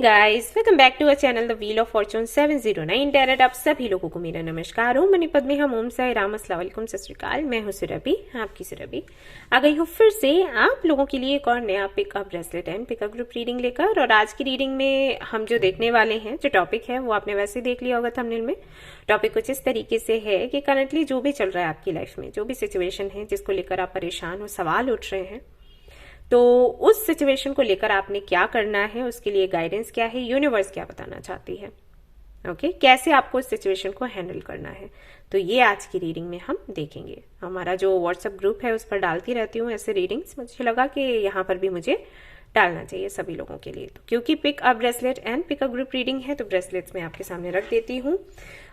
Guys, welcome back to our channel the wheel of fortune 709 tarot. आप सभी लोगों को मेरा नमस्कार। ओम मनी पद्मे हम ओम साई राम अस्सलाम वालेकुम सत श्री अकाल। मैं हूं सुरभि, आपकी सुरभि आ गई हूं फिर से आप लोगों के लिए एक और नया pickup bracelet and pickup group reading लेकर। और आज की रीडिंग में हम जो देखने वाले हैं, जो टॉपिक है वो आपने वैसे देख लिया होगा थंबनेल में। टॉपिक कुछ इस तरीके से है कि करंटली जो भी चल रहा है आपकी लाइफ में, जो भी सिचुएशन है जिसको लेकर आप परेशान हो, सवाल उठ रहे हैं, तो उस सिचुएशन को लेकर आपने क्या करना है, उसके लिए गाइडेंस क्या है, यूनिवर्स क्या बताना चाहती है, ओके कैसे आपको इस सिचुएशन को हैंडल करना है, तो ये आज की रीडिंग में हम देखेंगे। हमारा जो व्हाट्सएप ग्रुप है उस पर डालती रहती हूँ ऐसे रीडिंग्स, मुझे लगा कि यहाँ पर भी मुझे डालना चाहिए सभी लोगों के लिए। तो क्योंकि pickup bracelet and pickup group reading है तो ब्रेसलेट्स मैं आपके सामने रख देती हूँ।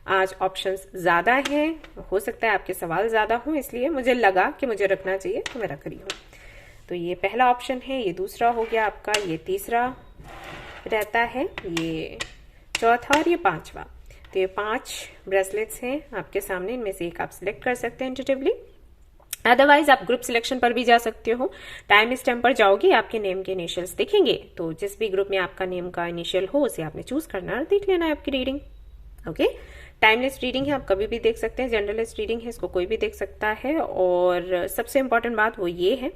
आज ऑप्शंस ज़्यादा हैं, हो सकता है आपके सवाल ज़्यादा हों, इसलिए मुझे लगा कि मुझे रखना चाहिए तो मैं रख रही हूँ। तो ये पहला ऑप्शन है, ये दूसरा हो गया आपका, ये तीसरा रहता है, ये चौथा और ये पांचवा। तो ये 5 ब्रेसलेट्स हैं आपके सामने, इनमें से एक आप सिलेक्ट कर सकते हैं इंट्यूटिवली। अदरवाइज आप ग्रुप सिलेक्शन पर भी जा सकते हो। टाइम स्टैम्प पर जाओगे, आपके नेम के इनिशियल्स दिखेंगे, तो जिस भी ग्रुप में आपका नेम का इनिशियल हो उसे आपने चूज करना और देख लेना है आपकी रीडिंग। ओके, टाइमलेस रीडिंग है, आप कभी भी देख सकते हैं। जनरलेस रीडिंग है, इसको कोई भी देख सकता है। और सबसे इंपॉर्टेंट बात वो ये है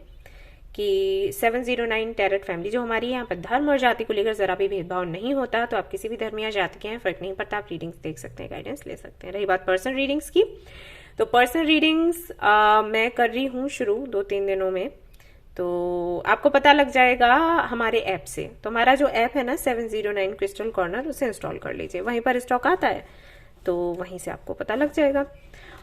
कि 709 टैरेट फैमिली जो हमारी है, यहाँ पर धर्म और जाति को लेकर जरा भी भेदभाव नहीं होता। तो आप किसी भी धर्म या जाति के हैं, फर्क नहीं पड़ता, आप रीडिंग्स देख सकते हैं, गाइडेंस ले सकते हैं। रही बात पर्सनल रीडिंग्स की, तो पर्सनल रीडिंग्स मैं कर रही हूँ शुरू 2-3 दिनों में, तो आपको पता लग जाएगा हमारे ऐप से। तो हमारा जो ऐप है ना 709 क्रिस्टल कॉर्नर, उसे इंस्टॉल कर लीजिए, वहीं पर स्टॉक आता है, तो वहीं से आपको पता लग जाएगा।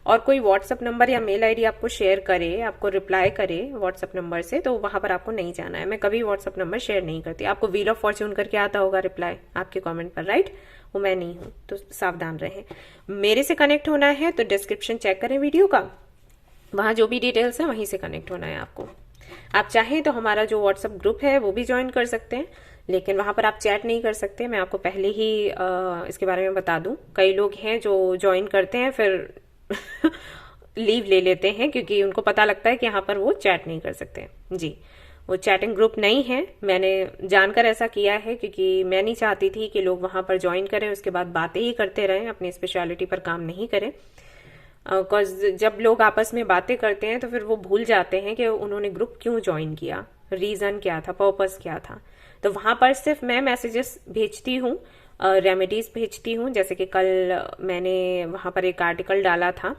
और कोई व्हाट्सअप नंबर या मेल आईडी आपको शेयर करे, आपको रिप्लाई करे व्हाट्सअप नंबर से, तो वहां पर आपको नहीं जाना है। मैं कभी व्हाट्सअप नंबर शेयर नहीं करती। आपको व्हील ऑफ फॉर्च्यून करके आता होगा रिप्लाई आपके कमेंट पर, राइट? वो मैं नहीं हूं, तो सावधान रहें। मेरे से कनेक्ट होना है तो डिस्क्रिप्शन चेक करें वीडियो का, वहां जो भी डिटेल्स है वहीं से कनेक्ट होना है आपको। आप चाहें तो हमारा जो व्हाट्सअप ग्रुप है वो भी ज्वाइन कर सकते हैं, लेकिन वहां पर आप चैट नहीं कर सकते। मैं आपको पहले ही इसके बारे में बता दूं। कई लोग हैं जो ज्वाइन करते हैं फिर लीव ले लेते हैं, क्योंकि उनको पता लगता है कि यहाँ पर वो चैट नहीं कर सकते। जी, वो चैटिंग ग्रुप नहीं है, मैंने जानकर ऐसा किया है, क्योंकि मैं नहीं चाहती थी कि लोग वहां पर ज्वाइन करें उसके बाद बातें ही करते रहें, अपनी स्पेशलिटी पर काम नहीं करें। बिकॉज जब लोग आपस में बातें करते हैं तो फिर वो भूल जाते हैं कि उन्होंने ग्रुप क्यों ज्वाइन किया, रीजन क्या था, पर्पस क्या था। तो वहां पर सिर्फ मैं मैसेजेस भेजती हूँ, रेमेडीज भेजती हूँ। जैसे कि कल मैंने वहां पर एक आर्टिकल डाला था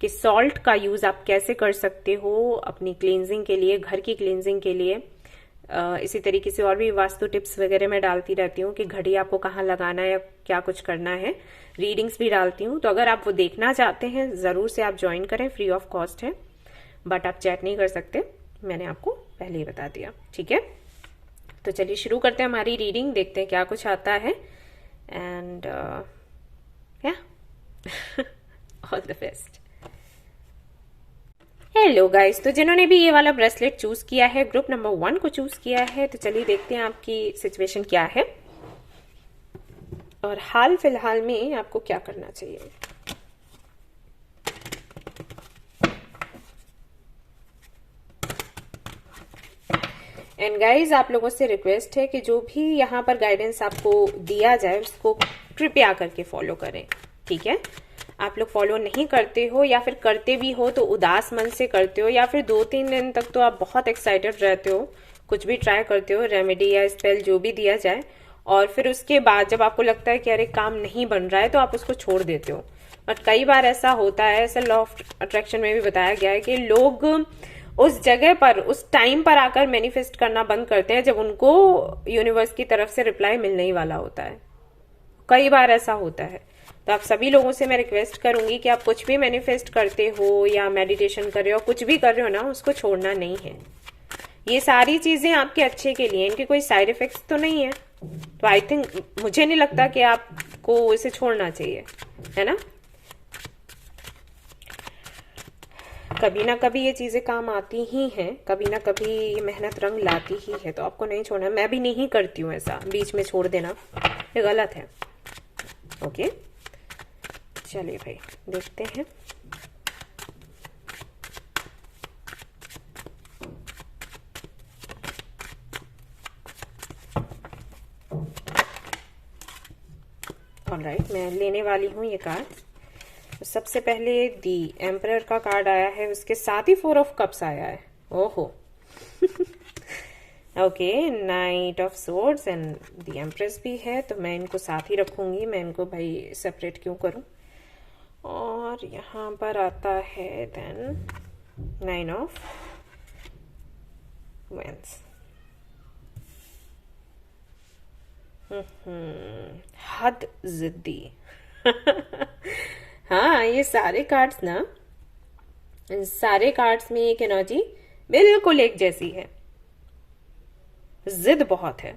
कि सॉल्ट का यूज आप कैसे कर सकते हो अपनी क्लींजिंग के लिए, घर की क्लींजिंग के लिए। इसी तरीके से और भी वास्तु टिप्स वगैरह मैं डालती रहती हूँ कि घड़ी आपको कहाँ लगाना है या क्या कुछ करना है। रीडिंग्स भी डालती हूँ, तो अगर आप वो देखना चाहते हैं जरूर से आप ज्वाइन करें, फ्री ऑफ कॉस्ट है, बट आप चैट नहीं कर सकते, मैंने आपको पहले ही बता दिया, ठीक है? तो चलिए शुरू करते हैं हमारी रीडिंग, देखते हैं क्या कुछ आता है। एंड या all the best. Hello guys, तो जिन्होंने भी ये वाला ब्रेसलेट चूज किया है, ग्रुप नंबर 1 को चूज किया है, तो चलिए देखते हैं आपकी सिचुएशन क्या है और हाल फिलहाल में आपको क्या करना चाहिए। एंड गाइज, आप लोगों से रिक्वेस्ट है कि जो भी यहाँ पर गाइडेंस आपको दिया जाए उसको कृपया करके फॉलो करें, ठीक है? आप लोग फॉलो नहीं करते हो, या फिर करते भी हो तो उदास मन से करते हो, या फिर 2-3 दिन तक तो आप बहुत एक्साइटेड रहते हो, कुछ भी ट्राई करते हो, रेमेडी या स्पेल जो भी दिया जाए, और फिर उसके बाद जब आपको लगता है कि अरे काम नहीं बन रहा है तो आप उसको छोड़ देते हो। बट कई बार ऐसा होता है, ऐसा लॉ ऑफ अट्रैक्शन में भी बताया गया है कि लोग उस जगह पर, उस टाइम पर आकर मैनिफेस्ट करना बंद करते हैं जब उनको यूनिवर्स की तरफ से रिप्लाई मिलने ही वाला होता है। कई बार ऐसा होता है। तो आप सभी लोगों से मैं रिक्वेस्ट करूंगी कि आप कुछ भी मैनिफेस्ट करते हो या मेडिटेशन कर रहे हो, कुछ भी कर रहे हो ना, उसको छोड़ना नहीं है। ये सारी चीजें आपके अच्छे के लिए, इनके कोई साइड इफेक्ट्स तो नहीं है। तो आई थिंक, मुझे नहीं लगता कि आपको इसे छोड़ना चाहिए, है ना? कभी ना कभी ये चीजें काम आती ही हैं, कभी ना कभी ये मेहनत रंग लाती ही है, तो आपको नहीं छोड़ना। मैं भी नहीं करती हूँ ऐसा, बीच में छोड़ देना, ये गलत है। ओके, चलिए भाई देखते हैं। ऑलराइट, मैं लेने वाली हूँ ये कार्ड। तो सबसे पहले दी एम्परर का कार्ड आया है, उसके साथ ही 4 ऑफ कप्स आया है। ओहो okay, night of swords and the empress भी है, तो मैं इनको साथ ही रखूंगी, मैं इनको भाई सेपरेट क्यों करूं। और यहाँ पर आता है देन 9 ऑफ वेंस। हद जिद्दी हाँ, ये सारे कार्ड्स ना, इन सारे कार्ड्स में एक एनर्जी बिल्कुल एक जैसी है, जिद बहुत है।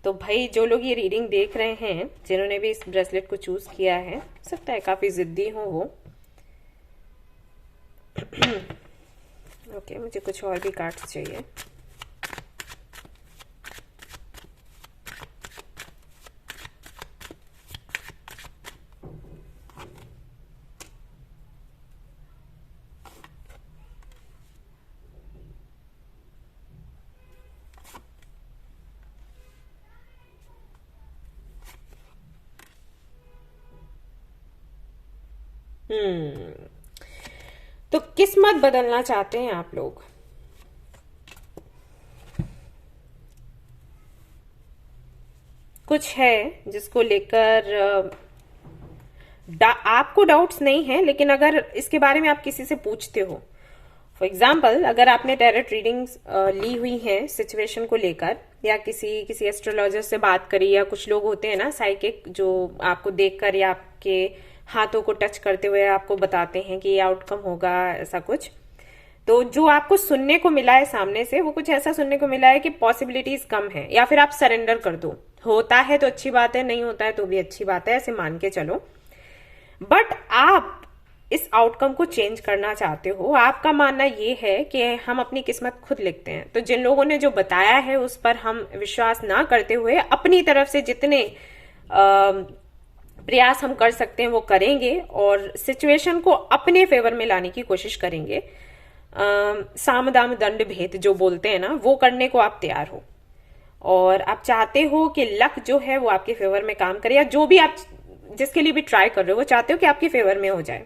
तो भाई जो लोग ये रीडिंग देख रहे हैं, जिन्होंने भी इस ब्रेसलेट को चूज किया है, हो सकता है काफी जिद्दी हो वो। ओके, मुझे कुछ और भी कार्ड्स चाहिए। तो किस्मत बदलना चाहते हैं आप लोग। कुछ है जिसको लेकर आपको डाउट्स नहीं है, लेकिन अगर इसके बारे में आप किसी से पूछते हो, फॉर एग्जाम्पल अगर आपने टैरोट रीडिंग्स ली हुई हैं सिचुएशन को लेकर, या किसी एस्ट्रोलॉजर से बात करी, या कुछ लोग होते हैं ना साइकिक जो आपको देखकर या आपके हाथों को टच करते हुए आपको बताते हैं कि ये आउटकम होगा, ऐसा कुछ। तो जो आपको सुनने को मिला है सामने से, वो कुछ ऐसा सुनने को मिला है कि पॉसिबिलिटीज कम है, या फिर आप सरेंडर कर दो। होता है तो अच्छी बात है, नहीं होता है तो भी अच्छी बात है, ऐसे मान के चलो। बट आप इस आउटकम को चेंज करना चाहते हो। आपका मानना ये है कि हम अपनी किस्मत खुद लिखते हैं। तो जिन लोगों ने जो बताया है उस पर हम विश्वास ना करते हुए अपनी तरफ से जितने प्रयास हम कर सकते हैं वो करेंगे, और सिचुएशन को अपने फेवर में लाने की कोशिश करेंगे। साम दाम दंड भेद जो बोलते हैं ना, वो करने को आप तैयार हो, और आप चाहते हो कि लक जो है वो आपके फेवर में काम करे, या जो भी आप जिसके लिए भी ट्राई कर रहे हो वो चाहते हो कि आपके फेवर में हो जाए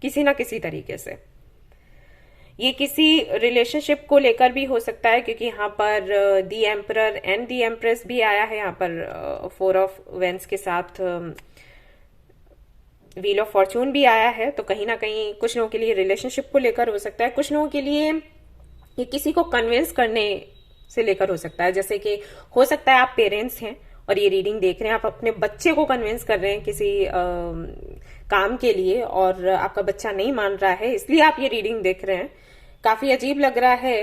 किसी ना किसी तरीके से। ये किसी रिलेशनशिप को लेकर भी हो सकता है, क्योंकि यहाँ पर दी एम्परर एंड दी एम्प्रेस भी आया है। यहाँ पर 4 ऑफ वेंस के साथ व्हील ऑफ फॉर्चून भी आया है। तो कहीं ना कहीं कुछ लोगों के लिए रिलेशनशिप को लेकर हो सकता है, कुछ लोगों के लिए ये किसी को कन्विंस करने से लेकर हो सकता है। जैसे कि हो सकता है आप पेरेंट्स हैं और ये रीडिंग देख रहे हैं, आप अपने बच्चे को कन्विंस कर रहे हैं किसी काम के लिए, और आपका बच्चा नहीं मान रहा है, इसलिए आप ये रीडिंग देख रहे हैं। काफी अजीब लग रहा है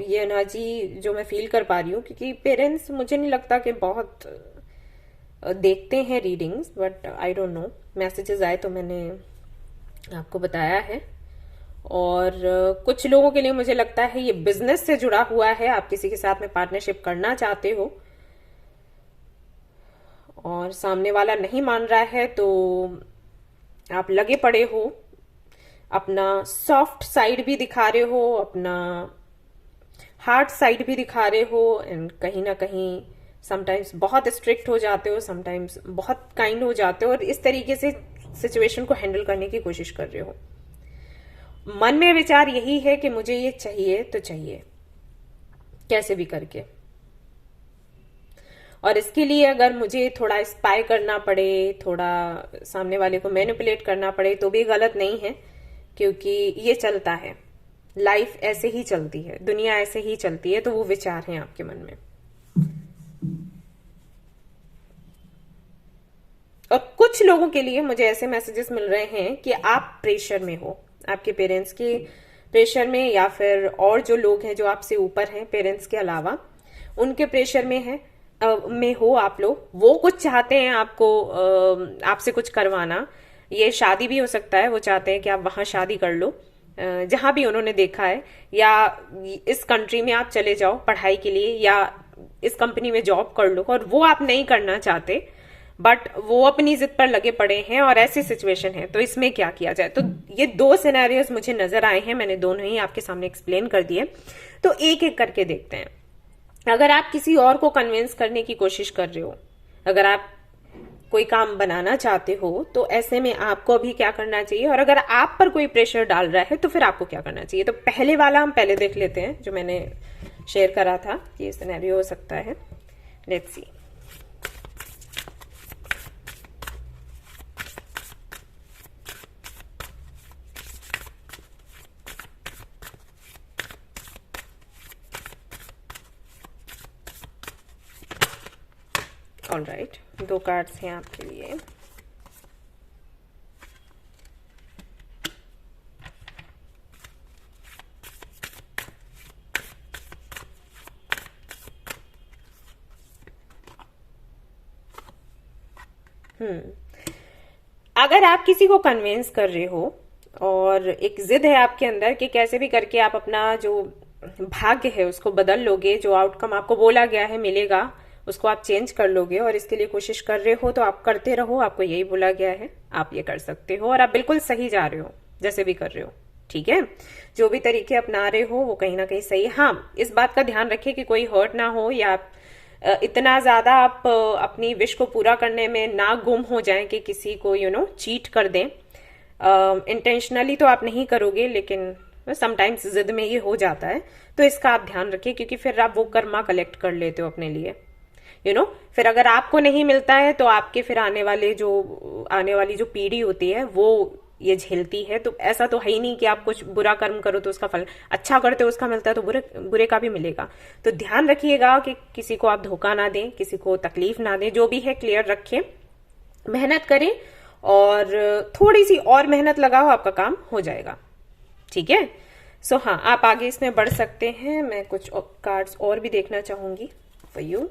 ये एनर्जी जो मैं फील कर पा रही हूँ, क्योंकि पेरेंट्स मुझे नहीं लगता कि बहुत देखते हैं readings, but I don't know, messages आए तो मैंने आपको बताया है। और कुछ लोगों के लिए मुझे लगता है ये बिजनेस से जुड़ा हुआ है, आप किसी के साथ में पार्टनरशिप करना चाहते हो और सामने वाला नहीं मान रहा है, तो आप लगे पड़े हो, अपना सॉफ्ट साइड भी दिखा रहे हो, अपना हार्ड साइड भी दिखा रहे हो, एंड कहीं ना कहीं समटाइम्स बहुत स्ट्रिक्ट हो जाते हो, समटाइम्स बहुत काइंड हो जाते हो, और इस तरीके से सिचुएशन को हैंडल करने की कोशिश कर रहे हो। मन में विचार यही है कि मुझे ये चाहिए तो चाहिए कैसे भी करके, और इसके लिए अगर मुझे थोड़ा स्पाई करना पड़े, थोड़ा सामने वाले को मैनिपुलेट करना पड़े, तो भी गलत नहीं है, क्योंकि ये चलता है, लाइफ ऐसे ही चलती है, दुनिया ऐसे ही चलती है। तो वो विचार हैं आपके मन में। और कुछ लोगों के लिए मुझे ऐसे मैसेजेस मिल रहे हैं कि आप प्रेशर में हो, आपके पेरेंट्स के प्रेशर में, या फिर और जो लोग हैं जो आपसे ऊपर हैं पेरेंट्स के अलावा, उनके प्रेशर में है में हो आप लोग। वो कुछ चाहते हैं आपको आपसे कुछ करवाना, ये शादी भी हो सकता है, वो चाहते हैं कि आप वहां शादी कर लो जहां भी उन्होंने देखा है, या इस कंट्री में आप चले जाओ पढ़ाई के लिए, या इस कंपनी में जॉब कर लो, और वो आप नहीं करना चाहते, बट वो अपनी जिद पर लगे पड़े हैं, और ऐसी सिचुएशन है। तो इसमें क्या किया जाए? तो ये 2 सिनेरियोस मुझे नजर आए हैं, मैंने दोनों ही आपके सामने एक्सप्लेन कर दिए। तो एक एक करके देखते हैं। अगर आप किसी और को कन्विंस करने की कोशिश कर रहे हो, अगर आप कोई काम बनाना चाहते हो तो ऐसे में आपको अभी क्या करना चाहिए, और अगर आप पर कोई प्रेशर डाल रहा है तो फिर आपको क्या करना चाहिए। तो पहले वाला हम पहले देख लेते हैं जो मैंने शेयर करा था, ये सिनेरियो हो सकता है। Let's see. ऑलराइट, 2 कार्ड्स हैं आपके लिए। अगर आप किसी को कन्विंस कर रहे हो और एक जिद है आपके अंदर कि कैसे भी करके आप अपना जो भाग्य है उसको बदल लोगे, जो आउटकम आपको बोला गया है मिलेगा उसको आप चेंज कर लोगे और इसके लिए कोशिश कर रहे हो, तो आप करते रहो। आपको यही बोला गया है, आप ये कर सकते हो और आप बिल्कुल सही जा रहे हो जैसे भी कर रहे हो। ठीक है, जो भी तरीके अपना रहे हो वो कहीं ना कहीं सही है। हाँ, इस बात का ध्यान रखिए कि कोई हर्ट ना हो या इतना ज्यादा आप अपनी विश को पूरा करने में ना गुम हो जाएं कि किसी को चीट कर दें। इंटेंशनली तो आप नहीं करोगे, लेकिन समटाइम्स जिद में ये हो जाता है, तो इसका आप ध्यान रखिए क्योंकि फिर आप वो कर्मा कलेक्ट कर लेते हो अपने लिए। फिर अगर आपको नहीं मिलता है तो आपके फिर आने वाली जो पीढ़ी होती है वो ये झेलती है। तो ऐसा तो है ही नहीं कि आप कुछ बुरा कर्म करो तो उसका फल, अच्छा करते हो उसका मिलता है, तो बुरे का भी मिलेगा। तो ध्यान रखिएगा कि किसी को आप धोखा ना दें, किसी को तकलीफ ना दें, जो भी है क्लियर रखें, मेहनत करें और थोड़ी सी और मेहनत लगाओ, आपका काम हो जाएगा। ठीक है, सो हाँ, आप आगे इसमें बढ़ सकते हैं। मैं कुछ कार्ड्स और भी देखना चाहूंगी फॉर यू।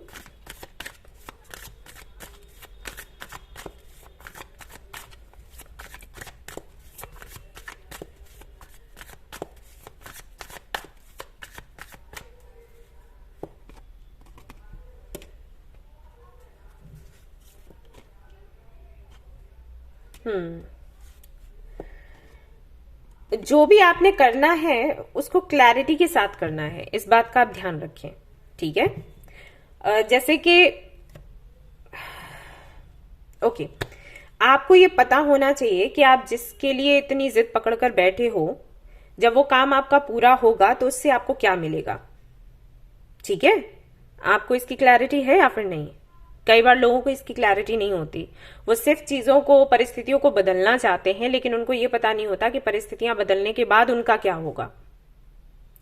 जो भी आपने करना है उसको क्लैरिटी के साथ करना है, इस बात का आप ध्यान रखें। ठीक है, जैसे कि ओके, आपको ये पता होना चाहिए कि आप जिसके लिए इतनी जिद पकड़कर बैठे हो, जब वो काम आपका पूरा होगा तो उससे आपको क्या मिलेगा। ठीक है, आपको इसकी क्लैरिटी है या फिर नहीं। कई बार लोगों को इसकी क्लैरिटी नहीं होती, वो सिर्फ चीजों को, परिस्थितियों को बदलना चाहते हैं, लेकिन उनको ये पता नहीं होता कि परिस्थितियां बदलने के बाद उनका क्या होगा।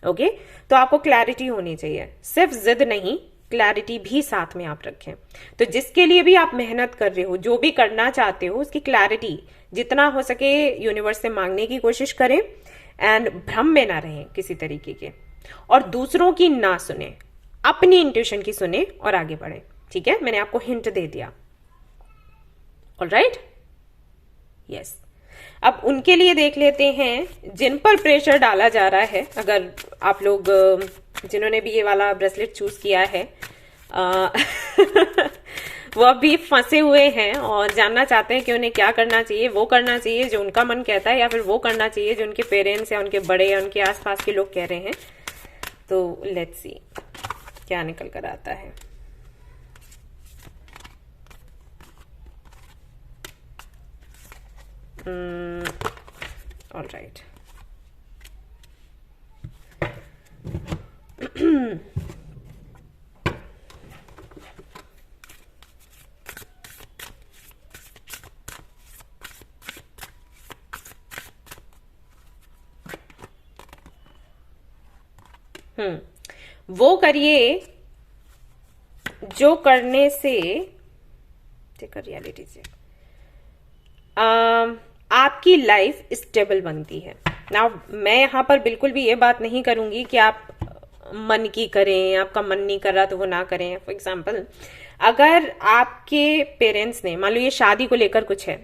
ओके, तो आपको क्लैरिटी होनी चाहिए, सिर्फ जिद नहीं, क्लैरिटी भी साथ में आप रखें। तो जिसके लिए भी आप मेहनत कर रहे हो, जो भी करना चाहते हो, उसकी क्लैरिटी जितना हो सके यूनिवर्स से मांगने की कोशिश करें एंड भ्रम में ना रहें किसी तरीके के, और दूसरों की ना सुने, अपनी इंट्यूशन की सुने और आगे बढ़े। ठीक है, मैंने आपको हिंट दे दिया। Alright, yes. अब उनके लिए देख लेते हैं जिन पर प्रेशर डाला जा रहा है। अगर आप लोग जिन्होंने भी ये वाला ब्रेसलेट चूज किया है वो अभी फंसे हुए हैं और जानना चाहते हैं कि उन्हें क्या करना चाहिए। वो करना चाहिए जो उनका मन कहता है, या फिर वो करना चाहिए जो उनके पेरेंट्स या उनके बड़े या उनके आसपास के लोग कह रहे हैं। तो लेट्स सी क्या निकल कर आता है। ऑल राइट, वो करिए जो करने से रियलिटी से आपकी लाइफ स्टेबल बनती है ना। मैं यहां पर बिल्कुल भी ये बात नहीं करूंगी कि आप मन की करें, आपका मन नहीं कर रहा तो वो ना करें। फॉर एग्जाम्पल, अगर आपके पेरेंट्स ने, मान लो ये शादी को लेकर कुछ है,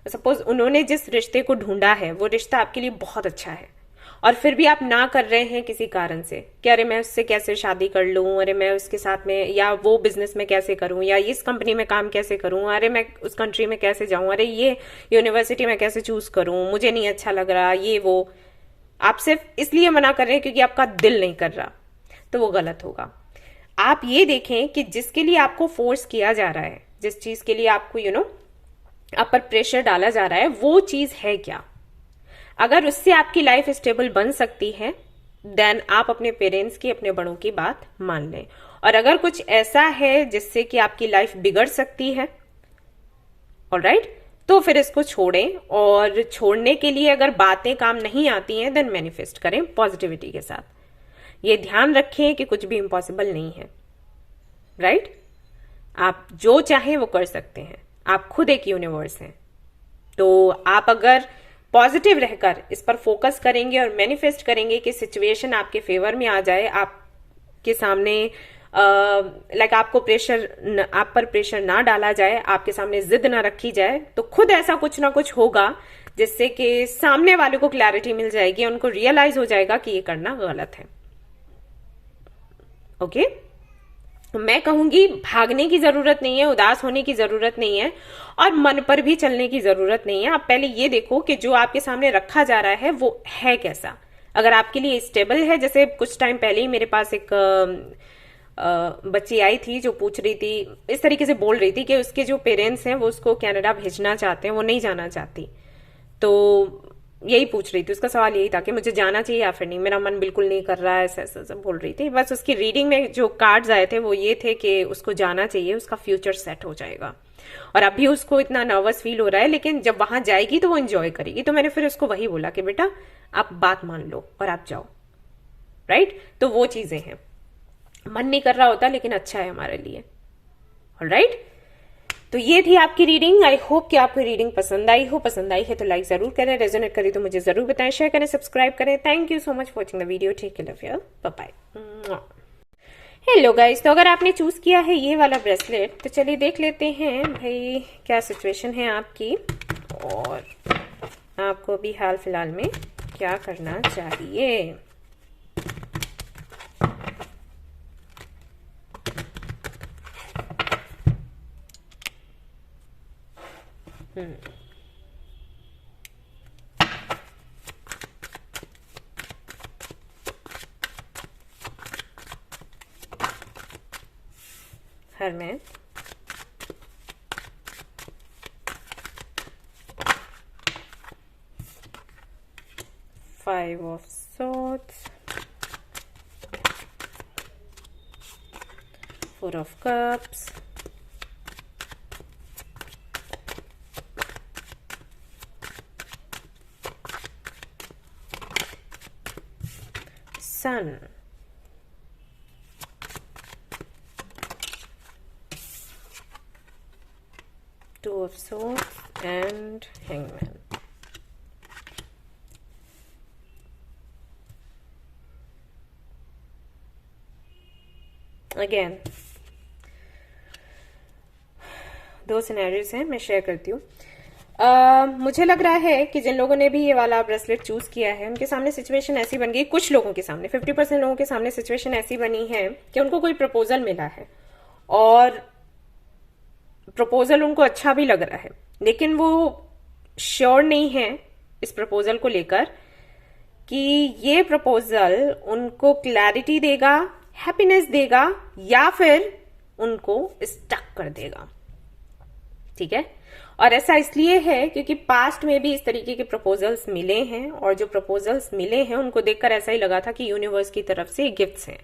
सपोज उन्होंने जिस रिश्ते को ढूंढा है वो रिश्ता आपके लिए बहुत अच्छा है, और फिर भी आप ना कर रहे हैं किसी कारण से कि अरे मैं उससे कैसे शादी कर लूं, अरे मैं उसके साथ में, या वो बिजनेस में कैसे करूं, या इस कंपनी में काम कैसे करूं, अरे मैं उस कंट्री में कैसे जाऊं, अरे ये यूनिवर्सिटी में कैसे चूज करूं, मुझे नहीं अच्छा लग रहा, ये वो। आप सिर्फ इसलिए मना कर रहे हैं क्योंकि आपका दिल नहीं कर रहा, तो वो गलत होगा। आप ये देखें कि जिसके लिए आपको फोर्स किया जा रहा है जिस चीज के लिए आपको आप पर प्रेशर डाला जा रहा है, वो चीज है क्या? अगर उससे आपकी लाइफ स्टेबल बन सकती है, देन आप अपने पेरेंट्स की, अपने बड़ों की बात मान लें। और अगर कुछ ऐसा है जिससे कि आपकी लाइफ बिगड़ सकती है, ऑलराइट, तो फिर इसको छोड़ें। और छोड़ने के लिए अगर बातें काम नहीं आती हैं, देन मैनिफेस्ट करें पॉजिटिविटी के साथ। ये ध्यान रखें कि कुछ भी इम्पॉसिबल नहीं है, राइट? आप जो चाहें वो कर सकते हैं। आप खुद एक यूनिवर्स हैं। तो आप अगर पॉजिटिव रहकर इस पर फोकस करेंगे और मैनिफेस्ट करेंगे कि सिचुएशन आपके फेवर में आ जाए, आपके सामने आपको आप पर प्रेशर ना डाला जाए, आपके सामने जिद ना रखी जाए, तो खुद ऐसा कुछ ना कुछ होगा जिससे कि सामने वाले को क्लैरिटी मिल जाएगी, उनको रियलाइज हो जाएगा कि ये करना गलत है। ओके? मैं कहूंगी भागने की जरूरत नहीं है, उदास होने की जरूरत नहीं है, और मन पर भी चलने की जरूरत नहीं है। आप पहले ये देखो कि जो आपके सामने रखा जा रहा है वो है कैसा। अगर आपके लिए स्टेबल है, जैसे कुछ टाइम पहले ही मेरे पास एक बच्ची आई थी जो पूछ रही थी, इस तरीके से बोल रही थी कि उसके जो पेरेंट्स हैं वो उसको कनाडा भेजना चाहते हैं, वो नहीं जाना चाहती। तो यही पूछ रही थी, उसका सवाल यही था कि मुझे जाना चाहिए या फिर नहीं, मेरा मन बिल्कुल नहीं कर रहा है, ऐसा ऐसा सब बोल रही थी। बस उसकी रीडिंग में जो कार्ड्स आए थे वो ये थे कि उसको जाना चाहिए, उसका फ्यूचर सेट हो जाएगा। और अभी उसको इतना नर्वस फील हो रहा है, लेकिन जब वहां जाएगी तो वो एंजॉय करेगी। तो मैंने फिर उसको वही बोला कि बेटा आप बात मान लो और आप जाओ, राइट? तो वो चीजें हैं, मन नहीं कर रहा होता लेकिन अच्छा है हमारे लिए, ऑलराइट? तो ये थी आपकी रीडिंग। आई होप कि आपको रीडिंग पसंद आई हो। पसंद आई है तो लाइक जरूर करें, रेजोनेट करें तो मुझे जरूर बताएं, शेयर करें, सब्सक्राइब करें। Thank you so much for watching the video. Take care of your, bye bye. Hello guys, तो अगर आपने चूज किया है ये वाला ब्रेसलेट, तो चलिए देख लेते हैं भाई क्या सिचुएशन है आपकी और आपको अभी हाल फिलहाल में क्या करना चाहिए। Hermit, Five of Swords, Four of Cups, Sun, Two of Swords and Hangman. Again, दो सिनेरियोज हैं, मैं शेयर करती हूँ। मुझे लग रहा है कि जिन लोगों ने भी ये वाला ब्रेसलेट चूज किया है उनके सामने सिचुएशन ऐसी बन गई, कुछ लोगों के सामने 50% लोगों के सामने सिचुएशन ऐसी बनी है कि उनको कोई प्रपोजल मिला है और प्रपोजल उनको अच्छा भी लग रहा है, लेकिन वो श्योर नहीं है इस प्रपोजल को लेकर कि ये प्रपोजल उनको क्लैरिटी देगा, हैप्पीनेस देगा या फिर उनको स्टक कर देगा। ठीक है? और ऐसा इसलिए है क्योंकि पास्ट में भी इस तरीके के प्रपोजल्स मिले हैं और जो प्रपोजल्स मिले हैं उनको देखकर ऐसा ही लगा था कि यूनिवर्स की तरफ से गिफ्ट्स हैं,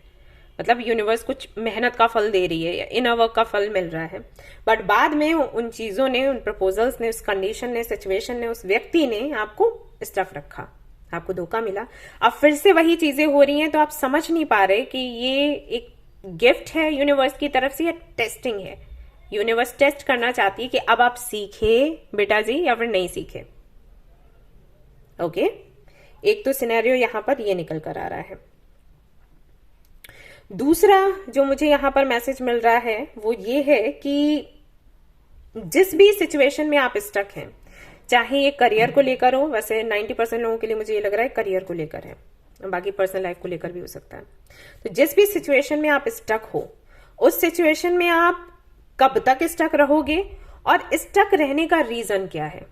मतलब यूनिवर्स कुछ मेहनत का फल दे रही है या इनर वर्क का फल मिल रहा है। बट बाद में उन चीजों ने, उन प्रपोजल्स ने, उस कंडीशन ने, सिचुएशन ने, उस व्यक्ति ने आपको स्टफ रखा, आपको धोखा मिला। अब फिर से वही चीजें हो रही हैं, तो आप समझ नहीं पा रहे कि ये एक गिफ्ट है यूनिवर्स की तरफ से या टेस्टिंग है। यूनिवर्स टेस्ट करना चाहती है कि अब आप सीखे बेटा जी या फिर नहीं सीखे। ओके, एक तो सिनेरियो यहां पर ये निकल कर आ रहा है। दूसरा जो मुझे यहां पर मैसेज मिल रहा है वो ये है कि जिस भी सिचुएशन में आप स्टक हैं, चाहे ये करियर को लेकर हो, वैसे 90% लोगों के लिए मुझे ये लग रहा है करियर को लेकर है, बाकी पर्सनल लाइफ को लेकर भी हो सकता है। तो जिस भी सिचुएशन में आप स्टक हो, उस सिचुएशन में आप कब तक स्टक रहोगे और स्टक रहने का रीजन क्या है।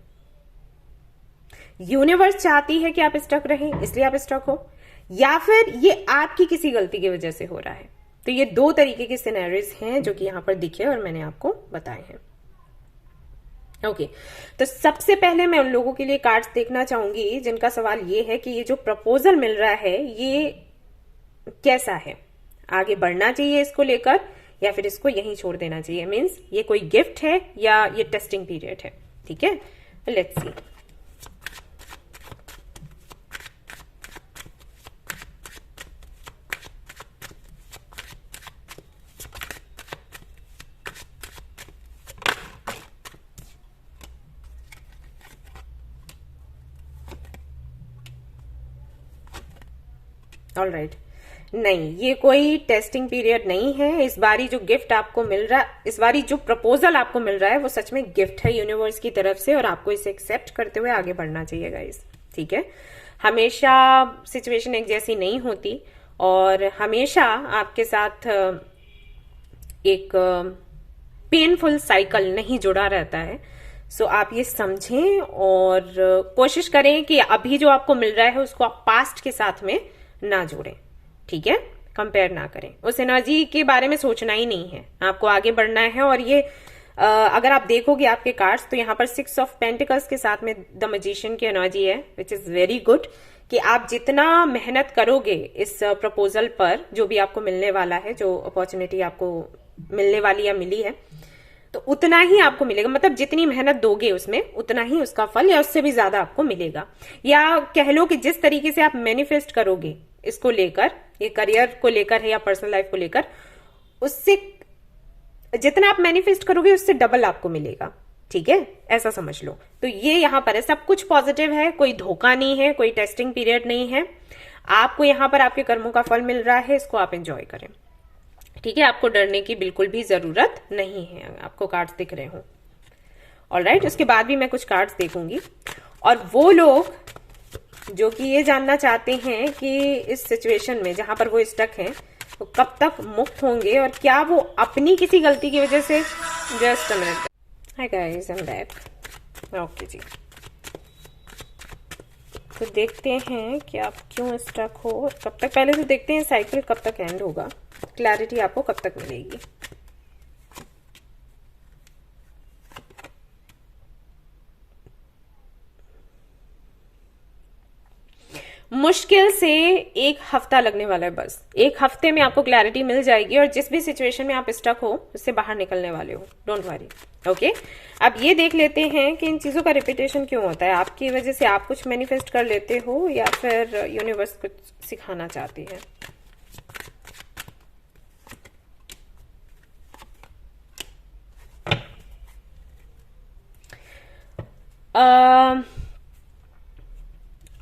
यूनिवर्स चाहती है कि आप स्टक रहें इसलिए आप स्टक हो, या फिर ये आपकी किसी गलती की वजह से हो रहा है। तो ये दो तरीके के सिनेरियोज हैं जो कि यहां पर दिखे और मैंने आपको बताए हैं। ओके तो सबसे पहले मैं उन लोगों के लिए कार्ड्स देखना चाहूंगी जिनका सवाल ये है कि ये जो प्रपोजल मिल रहा है ये कैसा है, आगे बढ़ना चाहिए इसको लेकर या फिर इसको यहीं छोड़ देना चाहिए, मीन्स ये कोई गिफ्ट है या ये टेस्टिंग पीरियड है। ठीक है, लेट्स सी। ऑल राइट, नहीं ये कोई टेस्टिंग पीरियड नहीं है। इस बारी जो गिफ्ट आपको मिल रहा है, इस बारी जो प्रपोजल आपको मिल रहा है वो सच में गिफ्ट है यूनिवर्स की तरफ से और आपको इसे एक्सेप्ट करते हुए आगे बढ़ना चाहिए गाइस। ठीक है, हमेशा सिचुएशन एक जैसी नहीं होती और हमेशा आपके साथ एक पेनफुल साइकिल नहीं जुड़ा रहता है। सो आप ये समझें और कोशिश करें कि अभी जो आपको मिल रहा है उसको आप पास्ट के साथ में ना जोड़ें। ठीक है, कंपेयर ना करें, उस एनर्जी के बारे में सोचना ही नहीं है, आपको आगे बढ़ना है। और ये अगर आप देखोगे आपके कार्ड्स तो यहाँ पर 6 ऑफ पेंटिकल्स के साथ में द मैजिशियन की एनर्जी है, विच इज वेरी गुड कि आप जितना मेहनत करोगे इस प्रपोजल पर, जो भी आपको मिलने वाला है, जो अपॉर्चुनिटी आपको मिलने वाली या मिली है, तो उतना ही आपको मिलेगा। मतलब जितनी मेहनत दोगे उसमें उतना ही उसका फल या उससे भी ज्यादा आपको मिलेगा। या कह लो कि जिस तरीके से आप मैनिफेस्ट करोगे इसको लेकर, ये करियर को लेकर है या पर्सनल लाइफ को लेकर, उससे जितना आप मैनिफेस्ट करोगे उससे डबल आपको मिलेगा। ठीक है, ऐसा समझ लो। तो ये यहां पर है, सब कुछ पॉजिटिव है, कोई धोखा नहीं है, कोई टेस्टिंग पीरियड नहीं है। आपको यहां पर आपके कर्मों का फल मिल रहा है, इसको आप एंजॉय करें। ठीक है, आपको डरने की बिल्कुल भी जरूरत नहीं है। आपको कार्ड्स दिख रहे हो, ऑलराइट। उसके बाद भी मैं कुछ कार्ड्स देखूंगी और वो लोग जो कि ये जानना चाहते हैं कि इस सिचुएशन में जहां पर वो स्टक हैं वो कब तक मुक्त होंगे और क्या वो अपनी किसी गलती की वजह से, just a minute. Hi guys, I am back. Okay जी, तो देखते हैं कि आप क्यों स्टक हो, कब तक, पहले तो देखते हैं साइकिल कब तक एंड होगा, क्लैरिटी आपको कब तक मिलेगी। मुश्किल से 1 हफ्ता लगने वाला है, बस 1 हफ्ते में आपको क्लैरिटी मिल जाएगी और जिस भी सिचुएशन में आप स्टक हो उससे बाहर निकलने वाले हो, डोंट वरी। ओके, अब ये देख लेते हैं कि इन चीजों का रिपीटेशन क्यों होता है। आपकी वजह से आप कुछ मैनिफेस्ट कर लेते हो या फिर यूनिवर्स कुछ सिखाना चाहती है।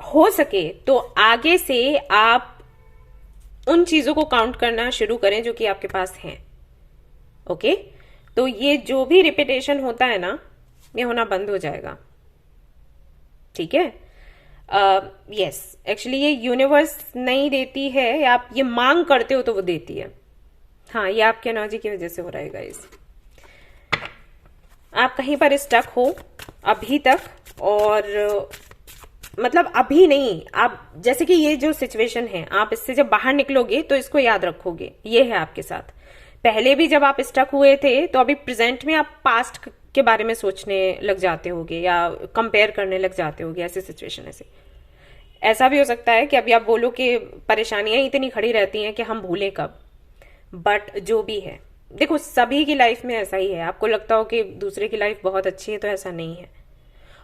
हो सके तो आगे से आप उन चीजों को काउंट करना शुरू करें जो कि आपके पास हैं। ओके, तो ये जो भी रिपीटेशन होता है ना, ये होना बंद हो जाएगा। ठीक है, यस, एक्चुअली ये यूनिवर्स नहीं देती है, आप ये मांग करते हो तो वो देती है। हाँ, ये आपकी एनर्जी की वजह से हो रहा है गाइस। आप कहीं पर स्टक हो अभी तक, और मतलब अभी नहीं, आप जैसे कि ये जो सिचुएशन है, आप इससे जब बाहर निकलोगे तो इसको याद रखोगे, ये है आपके साथ। पहले भी जब आप स्टक हुए थे तो अभी प्रेजेंट में आप पास्ट के बारे में सोचने लग जाते होगे या कंपेयर करने लग जाते होगे, ऐसी सिचुएशन है। ऐसा भी हो सकता है कि अभी आप बोलो कि परेशानियां इतनी खड़ी रहती हैं कि हम भूलें कब। बट जो भी है, देखो सभी की लाइफ में ऐसा ही है। आपको लगता हो कि दूसरे की लाइफ बहुत अच्छी है, तो ऐसा नहीं है।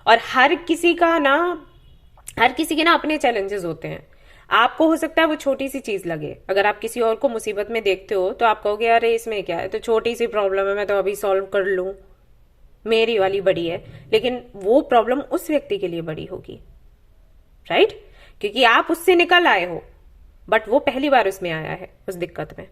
और हर किसी के ना अपने चैलेंजेस होते हैं। आपको हो सकता है वो छोटी सी चीज लगे, अगर आप किसी और को मुसीबत में देखते हो तो आप कहोगे अरे इसमें क्या है, तो छोटी सी प्रॉब्लम है, मैं तो अभी सॉल्व कर लूं, मेरी वाली बड़ी है। लेकिन वो प्रॉब्लम उस व्यक्ति के लिए बड़ी होगी, राइट? क्योंकि आप उससे निकल आए हो, बट वो पहली बार उसमें आया है, उस दिक्कत में,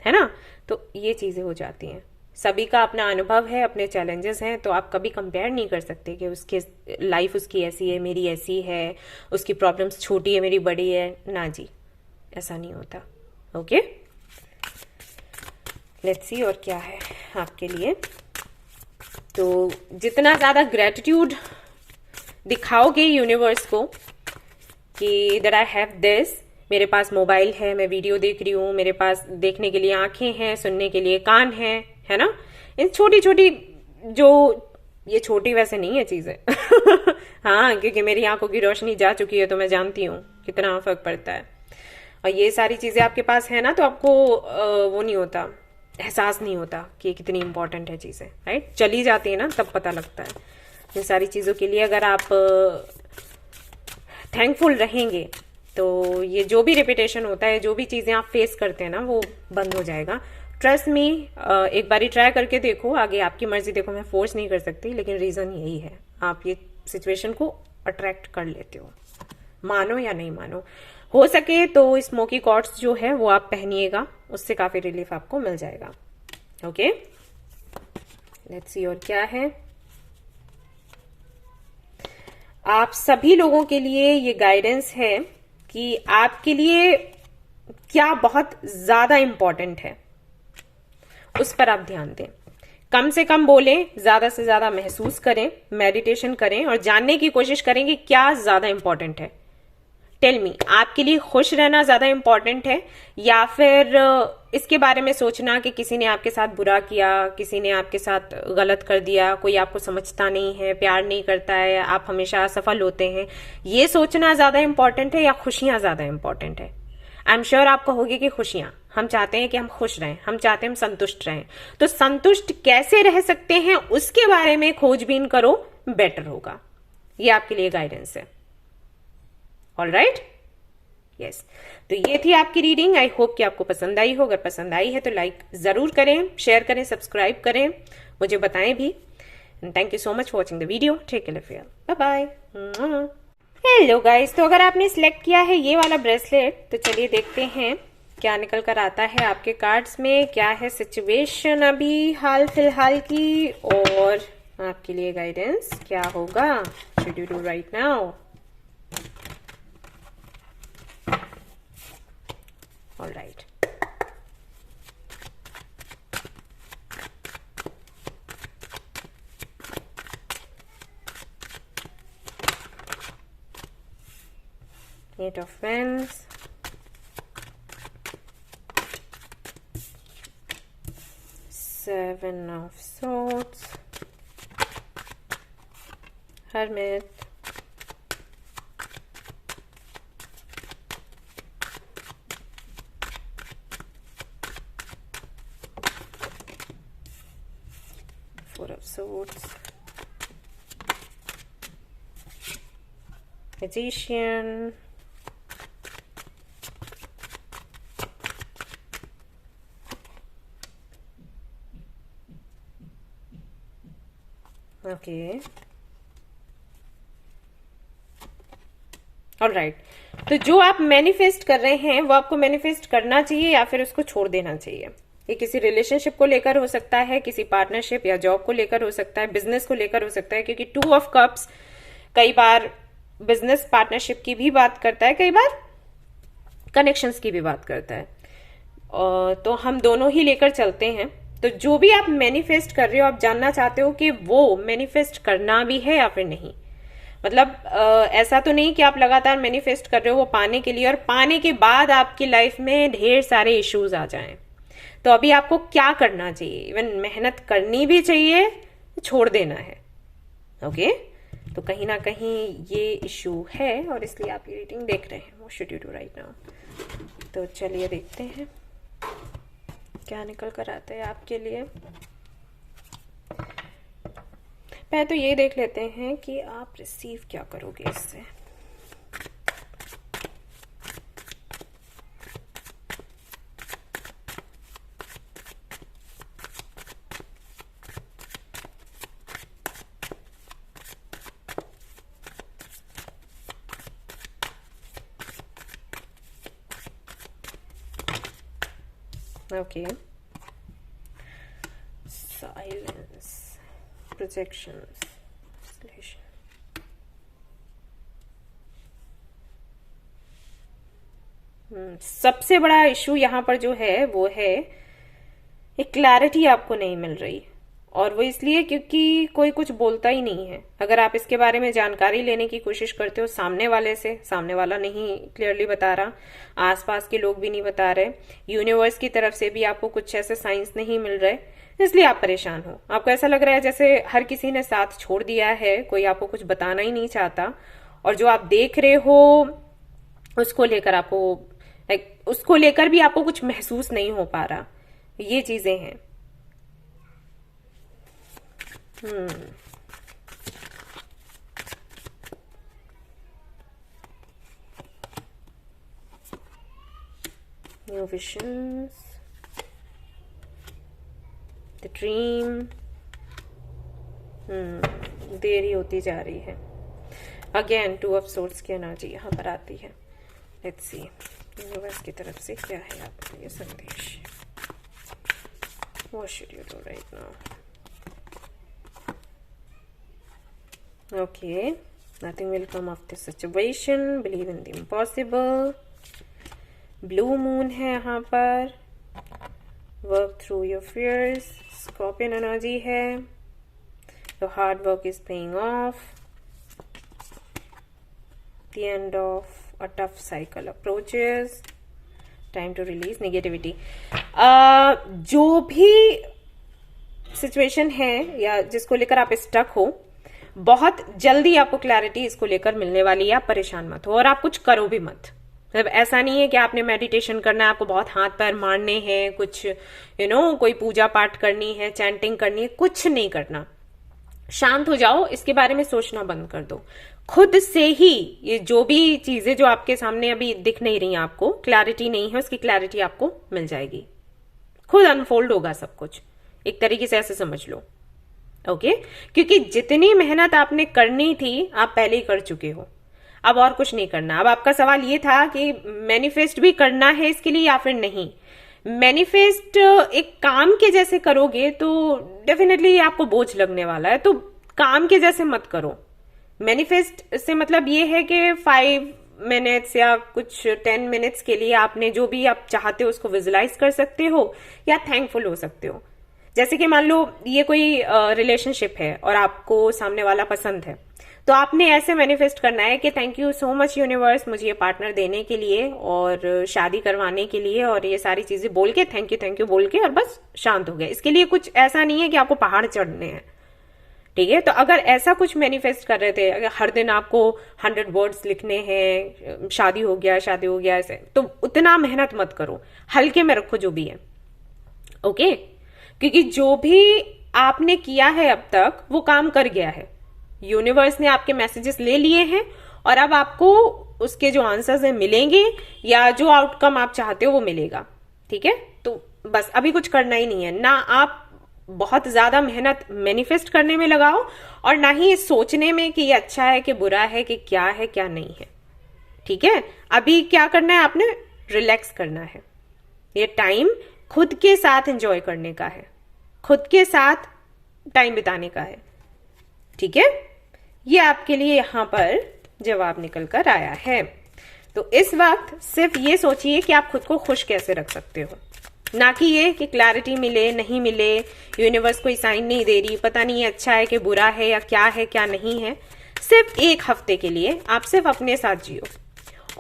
है ना? तो ये चीजें हो जाती हैं। सभी का अपना अनुभव है, अपने चैलेंजेस हैं, तो आप कभी कंपेयर नहीं कर सकते कि उसके लाइफ उसकी ऐसी है, मेरी ऐसी है, उसकी प्रॉब्लम्स छोटी है, मेरी बड़ी है। ना जी, ऐसा नहीं होता। ओके, लेट्स सी और क्या है आपके लिए। तो जितना ज्यादा ग्रेटिट्यूड दिखाओगे यूनिवर्स को कि दैट आई हैव दिस, मेरे पास मोबाइल है, मैं वीडियो देख रही हूँ, मेरे पास देखने के लिए आंखें हैं, सुनने के लिए कान हैं, है ना? इन छोटी छोटी जो ये छोटी वैसे नहीं है चीजें हाँ, क्योंकि मेरी आंखों की रोशनी जा चुकी है तो मैं जानती हूँ कितना फर्क पड़ता है। और ये सारी चीजें आपके पास है ना, तो आपको वो नहीं होता, एहसास नहीं होता कि ये कितनी इंपॉर्टेंट है चीजें, राइट? चली जाती है ना तब पता लगता है। इन सारी चीजों के लिए अगर आप थैंकफुल रहेंगे तो ये जो भी रिपीटेशन होता है, जो भी चीजें आप फेस करते हैं ना, वो बंद हो जाएगा। ट्रस्ट मी, एक बारी ट्राई करके देखो, आगे आपकी मर्जी। देखो मैं फोर्स नहीं कर सकती, लेकिन रीजन यही है, आप ये सिचुएशन को अट्रैक्ट कर लेते हो, मानो या नहीं मानो। हो सके तो स्मोकी कॉर्ड्स जो है वो आप पहनिएगा, उससे काफी रिलीफ आपको मिल जाएगा। ओके, लेट्स सी और क्या है। आप सभी लोगों के लिए ये गाइडेंस है कि आपके लिए क्या बहुत ज्यादा इंपॉर्टेंट है, उस पर आप ध्यान दें। कम से कम बोलें, ज्यादा से ज्यादा महसूस करें, मेडिटेशन करें और जानने की कोशिश करें कि क्या ज्यादा इंपॉर्टेंट है। टेल मी, आपके लिए खुश रहना ज्यादा इंपॉर्टेंट है या फिर इसके बारे में सोचना कि किसी ने आपके साथ बुरा किया, किसी ने आपके साथ गलत कर दिया, कोई आपको समझता नहीं है, प्यार नहीं करता है, आप हमेशा असफल होते हैं, ये सोचना ज्यादा इंपॉर्टेंट है या खुशियां ज्यादा इंपॉर्टेंट है? आई एम श्योर आप कहोगे कि खुशियां। हम चाहते हैं कि हम खुश रहें, हम चाहते हैं हम संतुष्ट रहें। तो संतुष्ट कैसे रह सकते हैं उसके बारे में खोजबीन करो, बेटर होगा। ये आपके लिए गाइडेंस है। All right, yes. तो ये थी आपकी रीडिंग। आई होप कि आपको पसंद आई हो। अगर पसंद आई है तो लाइक जरूर करें, शेयर करें, सब्सक्राइब करें, मुझे बताएं भी। Thank you so much for watching the video. Take care, bye bye. Hello guys, तो अगर आपने सिलेक्ट किया है ये वाला ब्रेसलेट, तो चलिए देखते हैं क्या निकल कर आता है आपके कार्ड्स में, क्या है सिचुएशन अभी हाल फिलहाल की, और आपके लिए गाइडेंस क्या होगा। Should you do right now? All right, Eight of Wands, Seven of Swords, Hermit, Four of Swords, Magician, okay, alright. तो जो आप मैनिफेस्ट कर रहे हैं वो आपको मैनिफेस्ट करना चाहिए या फिर उसको छोड़ देना चाहिए। ये किसी रिलेशनशिप को लेकर हो सकता है, किसी पार्टनरशिप या जॉब को लेकर हो सकता है, बिजनेस को लेकर हो सकता है, क्योंकि टू ऑफ कप्स कई बार बिजनेस पार्टनरशिप की भी बात करता है, कई बार कनेक्शंस की भी बात करता है। तो हम दोनों ही लेकर चलते हैं। तो जो भी आप मैनिफेस्ट कर रहे हो, आप जानना चाहते हो कि वो मैनिफेस्ट करना भी है या फिर नहीं। मतलब ऐसा तो नहीं कि आप लगातार मैनिफेस्ट कर रहे हो वो पाने के लिए, और पाने के बाद आपकी लाइफ में ढेर सारे इश्यूज आ जाएं। तो अभी आपको क्या करना चाहिए? इवन मेहनत करनी भी चाहिए, छोड़ देना है। ओके, तो कहीं ना कहीं ये इश्यू है और इसलिए आप ये रीडिंग देख रहे हैं। वो should you do right now? तो चलिए देखते हैं क्या निकल कर आता है आपके लिए। पहले तो ये देख लेते हैं कि आप रिसीव क्या करोगे इससे। ओके, साइलेंस, प्रोजेक्शन, सबसे बड़ा इशू यहाँ पर जो है वो है एक क्लैरिटी आपको नहीं मिल रही, और वो इसलिए क्योंकि कोई कुछ बोलता ही नहीं है। अगर आप इसके बारे में जानकारी लेने की कोशिश करते हो सामने वाले से, सामने वाला नहीं क्लियरली बता रहा, आसपास के लोग भी नहीं बता रहे, यूनिवर्स की तरफ से भी आपको कुछ ऐसे साइंस नहीं मिल रहे, इसलिए आप परेशान हो। आपको ऐसा लग रहा है जैसे हर किसी ने साथ छोड़ दिया है, कोई आपको कुछ बताना ही नहीं चाहता, और जो आप देख रहे हो उसको लेकर उसको लेकर भी आपको कुछ महसूस नहीं हो पा रहा। ये चीजें हैं। न्यू विजन्स, द ड्रीम, देरी होती जा रही है। अगेन 2 ऑफ सोर्ड्स की एनर्जी यहां पर आती है। लेट्स सी यूनिवर्स की तरफ से क्या है आपके लिए संदेश। What should you do right now? Okay, nothing will come of this situation, believe in the impossible. Blue moon है यहाँ पर, work through your fears, scorpion energy है, your hard work is paying off, the end of a tough cycle approaches, time to release negativity। जो भी situation है या जिसको लेकर आप स्टक हो, बहुत जल्दी आपको क्लैरिटी इसको लेकर मिलने वाली है। आप परेशान मत हो और आप कुछ करो भी मत। मतलब ऐसा नहीं है कि आपने मेडिटेशन करना है, आपको बहुत हाथ पैर मारने हैं, कुछ कोई पूजा पाठ करनी है, चैंटिंग करनी है, कुछ नहीं करना। शांत हो जाओ, इसके बारे में सोचना बंद कर दो। खुद से ही ये जो भी चीजें जो आपके सामने अभी दिख नहीं रही, आपको क्लैरिटी नहीं है, उसकी क्लैरिटी आपको मिल जाएगी। खुद अनफोल्ड होगा सब कुछ, एक तरीके से ऐसे समझ लो। ओके, क्योंकि जितनी मेहनत आपने करनी थी आप पहले ही कर चुके हो। अब और कुछ नहीं करना। अब आपका सवाल ये था कि मैनिफेस्ट भी करना है इसके लिए या फिर नहीं। मैनिफेस्ट एक काम के जैसे करोगे तो डेफिनेटली आपको बोझ लगने वाला है, तो काम के जैसे मत करो। मैनिफेस्ट से मतलब ये है कि 5 मिनट्स या कुछ 10 मिनट्स के लिए आपने जो भी आप चाहते हो उसको विजुलाइज कर सकते हो या थैंकफुल हो सकते हो। जैसे कि मान लो ये कोई रिलेशनशिप है और आपको सामने वाला पसंद है, तो आपने ऐसे मैनिफेस्ट करना है कि thank you so much universe मुझे ये पार्टनर देने के लिए और शादी करवाने के लिए, और ये सारी चीजें बोल के थैंक यू बोल के और बस शांत हो गए। इसके लिए कुछ ऐसा नहीं है कि आपको पहाड़ चढ़ने हैं, ठीक है। तो अगर ऐसा कुछ मैनिफेस्ट कर रहे थे, अगर हर दिन आपको 100 वर्ड्स लिखने हैं, शादी हो गया ऐसे, तो उतना मेहनत मत करो, हल्के में रखो जो भी है। ओके, क्योंकि जो भी आपने किया है अब तक वो काम कर गया है। यूनिवर्स ने आपके मैसेजेस ले लिए हैं और अब आपको उसके जो आंसर्स हैं मिलेंगे या जो आउटकम आप चाहते हो वो मिलेगा, ठीक है। तो बस अभी कुछ करना ही नहीं है, ना आप बहुत ज्यादा मेहनत मैनिफेस्ट करने में लगाओ और ना ही सोचने में कि ये अच्छा है कि बुरा है कि क्या है क्या नहीं है, ठीक है। अभी क्या करना है, आपने रिलैक्स करना है। ये टाइम खुद के साथ एंजॉय करने का है, खुद के साथ टाइम बिताने का है, ठीक है। ये आपके लिए यहां पर जवाब निकल कर आया है। तो इस वक्त सिर्फ ये सोचिए कि आप खुद को खुश कैसे रख सकते हो, ना कि ये कि क्लैरिटी मिले नहीं मिले, यूनिवर्स कोई साइन नहीं दे रही, पता नहीं है अच्छा है कि बुरा है या क्या नहीं है। सिर्फ 1 हफ्ते के लिए आप सिर्फ अपने साथ जियो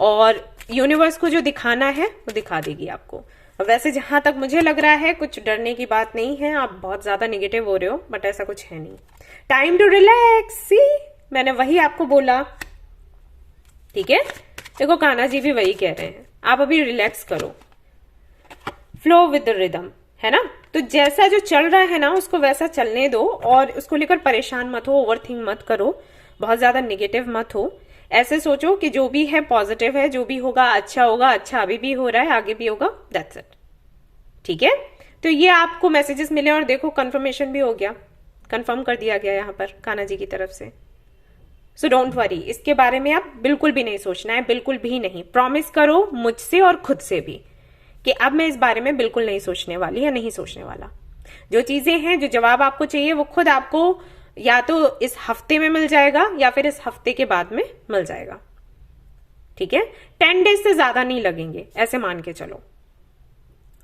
और यूनिवर्स को जो दिखाना है वो दिखा देगी आपको। वैसे जहां तक मुझे लग रहा है कुछ डरने की बात नहीं है, आप बहुत ज्यादा निगेटिव हो रहे हो, बट ऐसा कुछ है नहीं। टाइम टू रिलैक्स, सी मैंने वही आपको बोला, ठीक है। देखो कान्हा जी भी वही कह रहे हैं, आप अभी रिलैक्स करो, फ्लो विद द रिदम, है ना। तो जैसा जो चल रहा है ना उसको वैसा चलने दो और उसको लेकर परेशान मत हो, ओवरथिंक मत करो, बहुत ज्यादा निगेटिव मत हो। ऐसे सोचो कि जो भी है पॉजिटिव है, जो भी होगा, अच्छा अभी भी हो रहा है, आगे भी होगा, दैट्स इट, ठीक है। तो ये आपको मैसेजेस मिले और देखो कंफर्मेशन भी हो गया, कंफर्म कर दिया गया यहाँ पर कान्हा जी की तरफ से। सो डोंट वरी, इसके बारे में आप बिल्कुल भी नहीं सोचना है, बिल्कुल भी नहीं। प्रॉमिस करो मुझसे और खुद से भी कि अब मैं इस बारे में बिल्कुल नहीं सोचने वाली या नहीं सोचने वाला। जो चीजें हैं, जो जवाब आपको चाहिए वो खुद आपको या तो इस हफ्ते में मिल जाएगा या फिर इस हफ्ते के बाद में मिल जाएगा, ठीक है। 10 डेज से ज्यादा नहीं लगेंगे, ऐसे मान के चलो,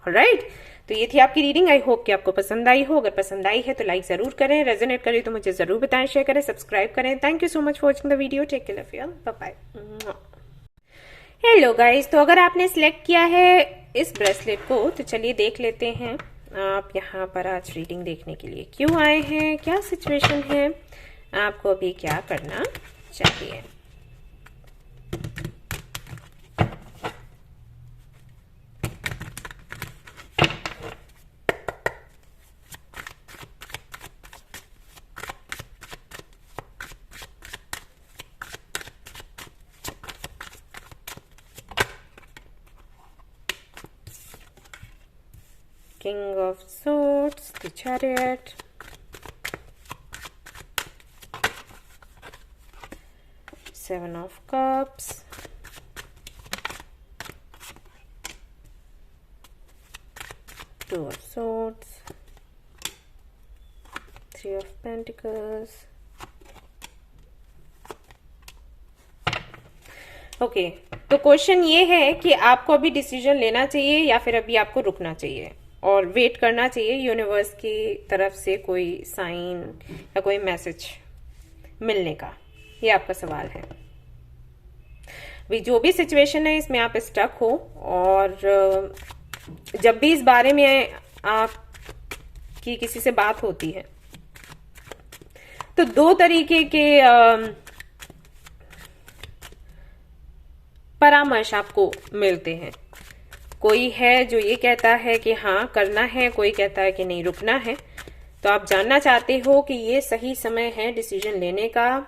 ऑलराइट। तो ये थी आपकी रीडिंग, आई होप कि आपको पसंद आई हो। अगर पसंद आई है तो लाइक जरूर करें, रेजोनेट करे तो मुझे जरूर बताएं, शेयर करें, सब्सक्राइब करें। Thank you so much for watching the video, take care of you, bye bye. Hello guys, तो अगर आपने सिलेक्ट किया है इस ब्रेसलेट को तो चलिए देख लेते हैं आप यहाँ पर आज रीडिंग देखने के लिए क्यों आए हैं, क्या सिचुएशन है, आपको अभी क्या करना चाहिए। King of Swords, the Chariot, Seven of Cups, Two of Swords, Three of Pentacles. Okay, तो क्वेश्चन ये है कि आपको अभी डिसीजन लेना चाहिए या फिर अभी आपको रुकना चाहिए और वेट करना चाहिए यूनिवर्स की तरफ से कोई साइन या कोई मैसेज मिलने का, ये आपका सवाल है। भी जो भी सिचुएशन है इसमें आप स्टक हो, और जब भी इस बारे में आपकी किसी से बात होती है तो दो तरीके के परामर्श आपको मिलते हैं। कोई है जो ये कहता है कि हाँ करना है, कोई कहता है कि नहीं रुकना है। तो आप जानना चाहते हो कि ये सही समय है डिसीजन लेने का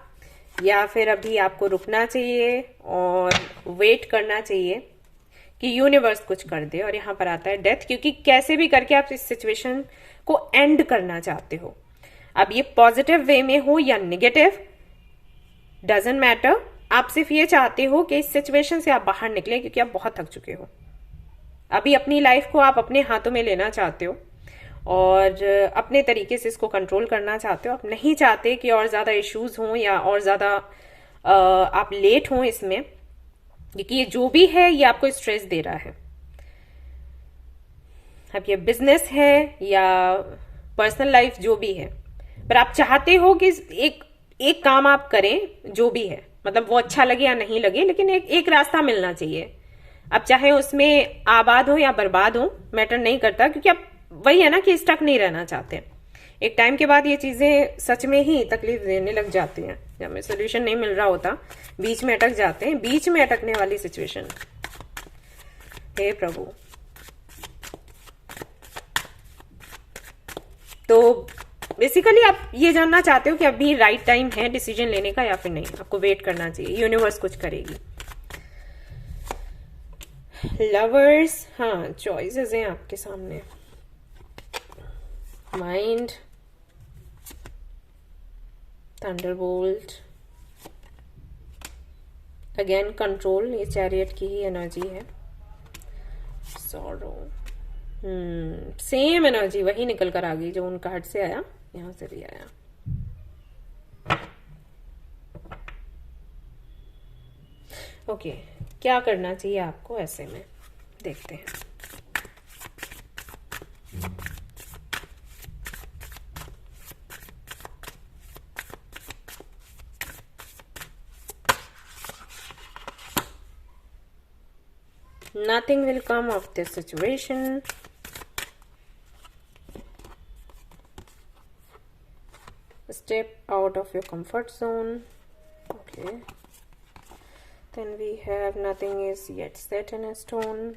या फिर अभी आपको रुकना चाहिए और वेट करना चाहिए कि यूनिवर्स कुछ कर दे। और यहाँ पर आता है डेथ, क्योंकि कैसे भी करके आप इस सिचुएशन को एंड करना चाहते हो। अब ये पॉजिटिव वे में हो या नेगेटिव डजंट मैटर, आप सिर्फ ये चाहते हो कि इस सिचुएशन से आप बाहर निकलें, क्योंकि आप बहुत थक चुके हो। अभी अपनी लाइफ को आप अपने हाथों में लेना चाहते हो और अपने तरीके से इसको कंट्रोल करना चाहते हो। आप नहीं चाहते कि और ज्यादा इश्यूज हों या और ज्यादा आप लेट हों इसमें, क्योंकि ये जो भी है ये आपको स्ट्रेस दे रहा है। अब ये बिजनेस है या पर्सनल लाइफ जो भी है, पर आप चाहते हो कि एक काम आप करें जो भी है, मतलब वो अच्छा लगे या नहीं लगे, लेकिन एक रास्ता मिलना चाहिए। अब चाहे उसमें आबाद हो या बर्बाद हो, मैटर नहीं करता, क्योंकि आप वही है ना कि स्टक नहीं रहना चाहते। एक टाइम के बाद ये चीजें सच में ही तकलीफ देने लग जाती हैं। जब हमें सोल्यूशन नहीं मिल रहा होता, बीच में अटक जाते हैं, बीच में अटकने वाली सिचुएशन। हे प्रभु, तो बेसिकली आप ये जानना चाहते हो कि अभी राइट टाइम है डिसीजन लेने का या फिर नहीं, आपको वेट करना चाहिए, यूनिवर्स कुछ करेगी। लवर्स, हाँ चॉइसेस हैं आपके सामने। माइंड, थंडरबोल्ट, अगेन कंट्रोल, ये चैरियट की ही एनर्जी है। सॉरो, सेम एनर्जी वही निकल कर आ गई जो उन कार्ड से आया, यहां से भी आया। ओके, क्या करना चाहिए आपको ऐसे में, देखते हैं। Nothing will come of this situation. Step out of your comfort zone. Okay. Then we have nothing is yet set in a stone.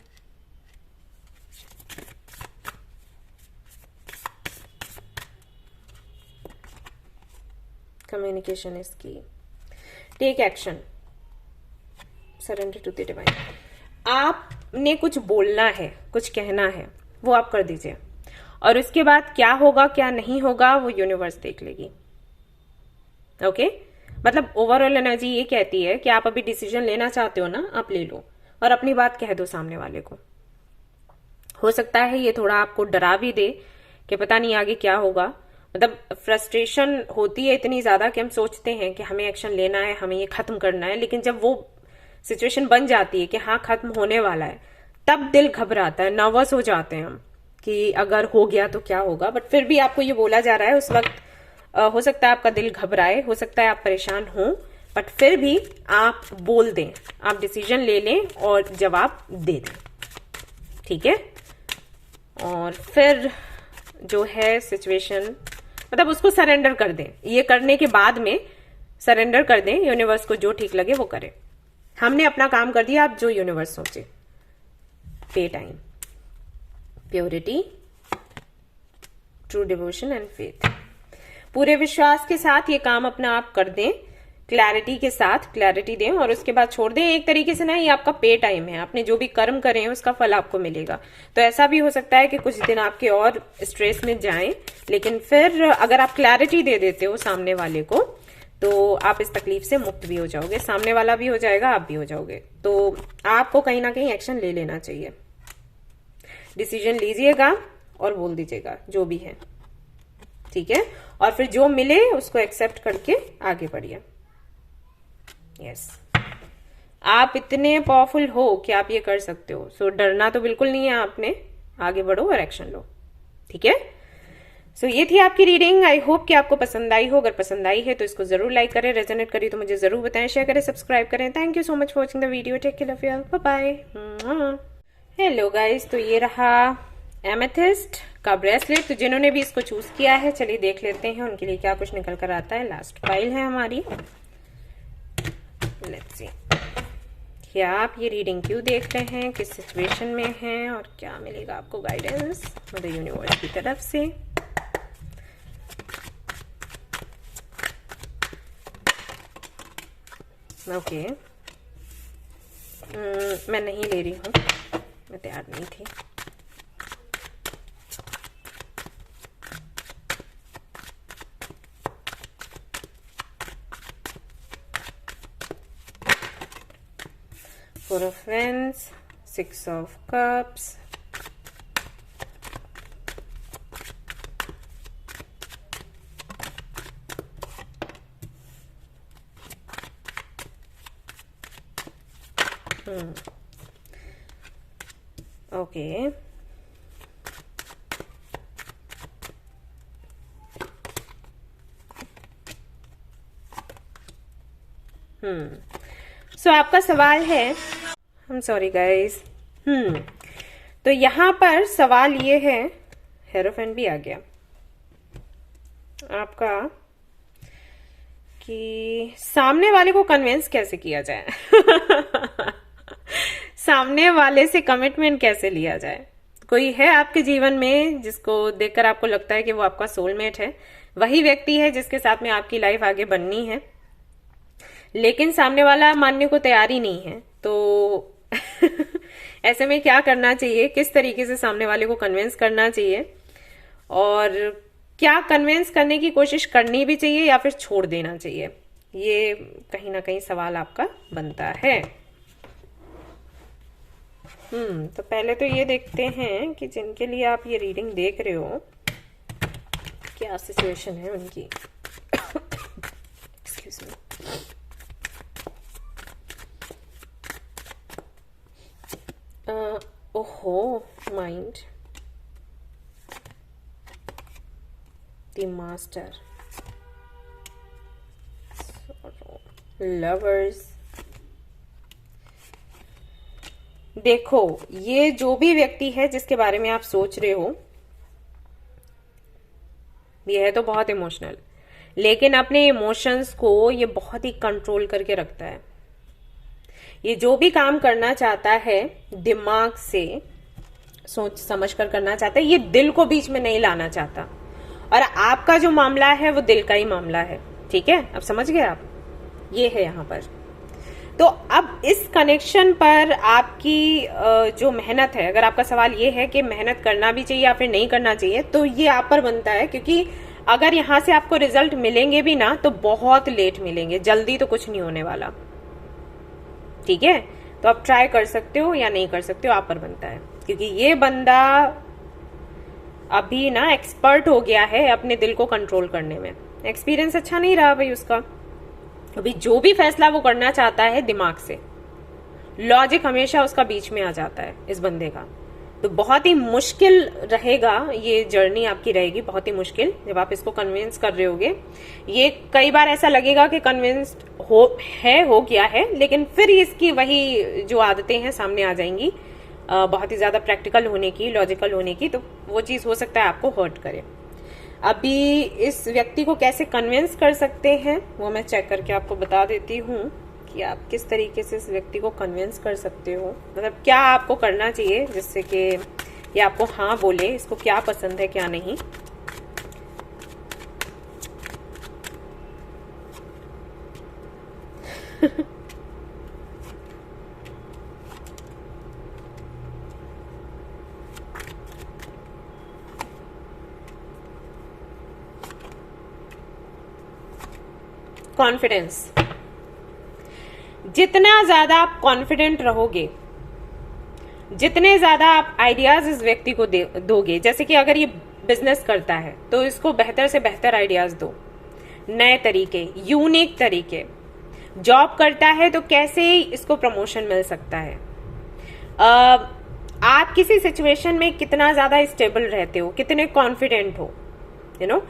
Communication is key. Take action. Surrender to the divine. आपने कुछ बोलना है, कुछ कहना है, वो आप कर दीजिए, और उसके बाद क्या होगा क्या नहीं होगा वो यूनिवर्स देख लेगी। ओके, मतलब ओवरऑल एनर्जी ये कहती है कि आप अभी डिसीजन लेना चाहते हो ना, आप ले लो और अपनी बात कह दो सामने वाले को। हो सकता है ये थोड़ा आपको डरा भी दे कि पता नहीं आगे क्या होगा। मतलब फ्रस्ट्रेशन होती है इतनी ज्यादा कि हम सोचते हैं कि हमें एक्शन लेना है, हमें ये खत्म करना है, लेकिन जब वो सिचुएशन बन जाती है कि हाँ खत्म होने वाला है, तब दिल घबराता है, नर्वस हो जाते हैं हम कि अगर हो गया तो क्या होगा। बट फिर भी आपको ये बोला जा रहा है, उस वक्त हो सकता है आपका दिल घबराए, हो सकता है आप परेशान हो, बट फिर भी आप बोल दें, आप डिसीजन ले लें और जवाब दे दें, ठीक है। और फिर जो है सिचुएशन, मतलब उसको सरेंडर कर दें। ये करने के बाद में सरेंडर कर दें, यूनिवर्स को जो ठीक लगे वो करे। हमने अपना काम कर दिया, आप जो यूनिवर्स सोचे। पे time, purity, true devotion and faith. पूरे विश्वास के साथ ये काम अपना आप कर दें, क्लैरिटी के साथ क्लैरिटी दें और उसके बाद छोड़ दें। एक तरीके से ना ये आपका पे टाइम है, आपने जो भी कर्म करे हैं उसका फल आपको मिलेगा। तो ऐसा भी हो सकता है कि कुछ दिन आपके और स्ट्रेस में जाएं, लेकिन फिर अगर आप क्लैरिटी दे देते हो सामने वाले को तो आप इस तकलीफ से मुक्त भी हो जाओगे, सामने वाला भी हो जाएगा, आप भी हो जाओगे। तो आपको कहीं ना कहीं एक्शन ले लेना चाहिए। डिसीजन लीजिएगा और बोल दीजिएगा जो भी है, ठीक है। और फिर जो मिले उसको एक्सेप्ट करके आगे बढ़िए। यस, आप इतने पावरफुल हो कि आप ये कर सकते हो। सो डरना तो बिल्कुल नहीं है आपने, आगे बढ़ो और एक्शन लो, ठीक है। सो ये थी आपकी रीडिंग। आई होप कि आपको पसंद आई हो। अगर पसंद आई है तो इसको जरूर लाइक करें, रेजोनेट करिए तो मुझे जरूर बताएं, शेयर करें, सब्सक्राइब करें। Thank you so much for watching the video. Take care of your, bye bye. Hello guys, तो ये रहा एमेथिस्ट का ब्रेसलेट। तो जिन्होंने भी इसको चूज किया है, चलिए देख लेते हैं उनके लिए क्या कुछ निकल कर आता है। लास्ट फाइल है हमारी, लेट्स सी क्या आप ये रीडिंग क्यों देख रहे हैं, किस सिचुएशन में हैं और क्या मिलेगा आपको गाइडेंस मदर यूनिवर्स की तरफ से। ओके, मैं नहीं ले रही हूँ, मैं तैयार नहीं थी। Four of Wands, Six of Cups, okay. सो आपका सवाल है, I'm sorry guys, तो यहां पर सवाल ये है, हेरोफेंट भी आ गया आपका, कि सामने वाले को कन्विंस कैसे किया जाए सामने वाले से कमिटमेंट कैसे लिया जाए। कोई है आपके जीवन में जिसको देखकर आपको लगता है कि वो आपका सोलमेट है, वही व्यक्ति है जिसके साथ में आपकी लाइफ आगे बननी है, लेकिन सामने वाला मानने को तैयार ही नहीं है। तो ऐसे में क्या करना चाहिए, किस तरीके से सामने वाले को कन्विंस करना चाहिए, और क्या कन्विंस करने की कोशिश करनी भी चाहिए या फिर छोड़ देना चाहिए, ये कहीं ना कहीं सवाल आपका बनता है। तो पहले तो ये देखते हैं कि जिनके लिए आप ये रीडिंग देख रहे हो क्या सिचुएशन है उनकी। Excuse me. ओहो, माइंड, द मास्टर, लवर्स। देखो, ये जो भी व्यक्ति है जिसके बारे में आप सोच रहे हो, ये है तो बहुत इमोशनल, लेकिन अपने इमोशंस को ये बहुत ही कंट्रोल करके रखता है। ये जो भी काम करना चाहता है दिमाग से सोच समझ कर करना चाहता है, ये दिल को बीच में नहीं लाना चाहता। और आपका जो मामला है वो दिल का ही मामला है, ठीक है, अब समझ गए आप, ये है यहाँ पर। तो अब इस कनेक्शन पर आपकी जो मेहनत है, अगर आपका सवाल ये है कि मेहनत करना भी चाहिए या फिर नहीं करना चाहिए, तो ये आप पर बनता है, क्योंकि अगर यहां से आपको रिजल्ट मिलेंगे भी ना तो बहुत लेट मिलेंगे, जल्दी तो कुछ नहीं होने वाला, ठीक है। तो आप ट्राई कर सकते हो या नहीं कर सकते हो, आप पर बनता है, क्योंकि ये बंदा अभी ना एक्सपर्ट हो गया है अपने दिल को कंट्रोल करने में। एक्सपीरियंस अच्छा नहीं रहा भाई उसका। अभी जो भी फैसला वो करना चाहता है दिमाग से, लॉजिक हमेशा उसका बीच में आ जाता है इस बंदे का। तो बहुत ही मुश्किल रहेगा, ये जर्नी आपकी रहेगी बहुत ही मुश्किल जब आप इसको कन्विंस कर रहे होगे। ये कई बार ऐसा लगेगा कि कन्विंस्ड हो गया है, लेकिन फिर इसकी वही जो आदतें हैं सामने आ जाएंगी बहुत ही ज़्यादा प्रैक्टिकल होने की, लॉजिकल होने की, तो वो चीज़ हो सकता है आपको हर्ट करे। अभी इस व्यक्ति को कैसे कन्विंस कर सकते हैं वो मैं चेक करके आपको बता देती हूँ कि आप किस तरीके से इस व्यक्ति को कन्विंस कर सकते हो, मतलब क्या आपको करना चाहिए जिससे कि ये आपको हाँ बोले, इसको क्या पसंद है क्या नहीं। कॉन्फिडेंस, जितना ज्यादा आप कॉन्फिडेंट रहोगे, जितने ज्यादा आप आइडियाज इस व्यक्ति को दोगे, जैसे कि अगर ये बिजनेस करता है तो इसको बेहतर से बेहतर आइडियाज दो, नए तरीके, यूनिक तरीके। जॉब करता है तो कैसे इसको प्रमोशन मिल सकता है। आप किसी सिचुएशन में कितना ज्यादा स्टेबल रहते हो, कितने कॉन्फिडेंट हो, यू नो,